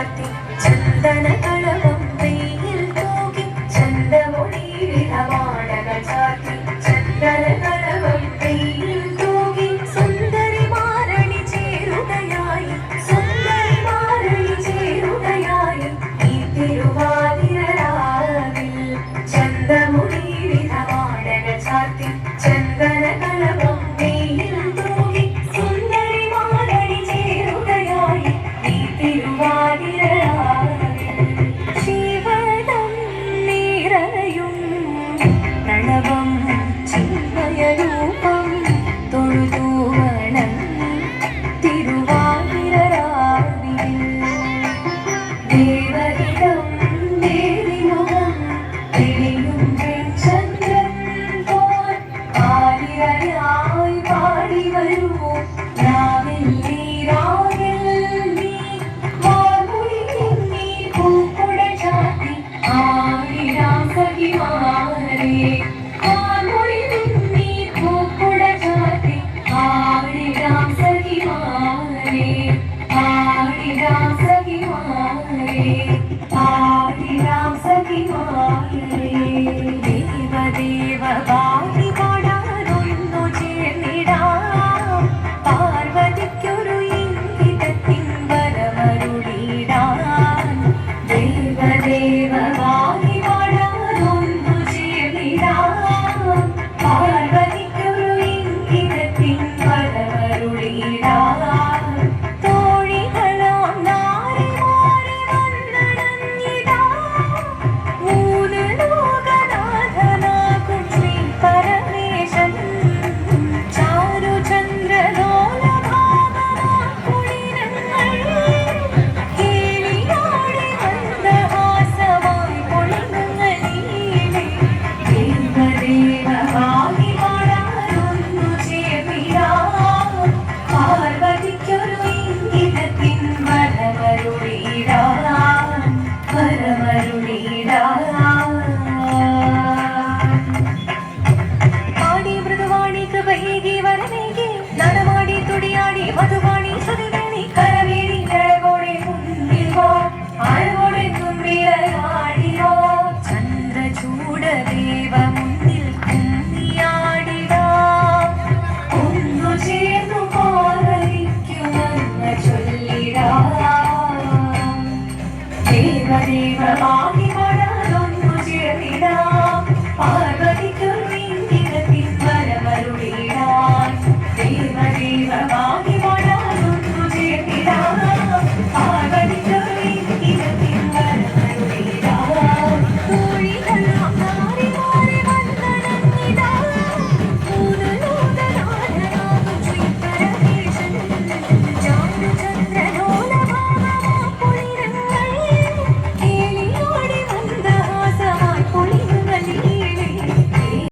ചാർത്തി ചന്ദന കളവം വെയിൽ തൂകി ചന്ദമൊഴി വിധമാടകൾ ചാർത്തി ചന്ദന കളവം വെയിൽ തൂകി സുന്ദരി മാരണി ചേരുകയായി സുന്ദരി മാരണി ചേരുകയായി ഈ തിരുവാതിരരാവിൽ ചന്ദമൊഴി വിധമാടകൾ ചാർത്തി ചന്ദന കളവം വെയിൽ തൂകി സുന്ദരി മാരണി ചേരുകയായി ഈ തിരുവാതിരരാവിൽ ശിവനം നിറയും പ്രണവം ചിന്മയരൂപം തൊഴുതൂവണം തിരുവാതിരരാവിൽ ദേവഹിതം ദേവിമുഖം തെളിയും ചന്ദ്രൻ പോൽ ആതിരയായി പാടി വരൂ രാവിൽ നീ രാവിൽ നീ വാർമുടി തിങ്ങി പൂക്കുട ചാത്തി ആടിരാം സഖിമാരേ വാർമുടി തിങ്ങി പൂക്കുട ചാത്തി ആടിരാം സഖിമാരേ ആടിരാം സഖിമാരേ ആടിരാം സഖിമാരേ ദേവദേവ ബാലി പാടാനൊന്നു ചേർന്നിടാം പാർവതിക്കൊരു ഇംഗിതത്തിൻ വരമരുളിടാൻ ദേവദേവ ബാലി പാടാനൊന്നു ചേർന്നിടാം പാർവതിക്കൊരു ഇംഗിതത്തിൻ വരമരുളിടാൻ തോഴികളാം നാരിമാരെ വന്നണഞ്ഞിടാം മൂന്ന് ലോകനാഥനാകും ശ്രീ പരമേശൻ ചാരുചന്ദ്രലോലഭാവമാക്കുളിരങ്ങൾ കേളിയാടി മന്ദഹാസമായി പൊളിങ്ങലീലെ ദേവദേവ ബാലി പാടാനൊന്നു ചേർന്നിടാം പാർവതിക്കൊരു ഇംഗിതത്തിൻ വരമരുളിടാൻ ആടി മൃദുവാണി കൃപയേകി വരമേകി നടമാടി തുടിയാടി മധുവാണി ശ്രുതിവേണി കരവേണി അഴകോടെ മുന്നിൽ വോ അഴകോടെ തുമ്പിയാടിയോ ചന്ദ്രചൂടദേവ മുന്നിൽ കുമ്മിയാടിടാം ഒന്നു ചേർന്നു പാർവതിക്കുമെന്ന് ചൊല്ലിടാം ദേവദേവ ബാലി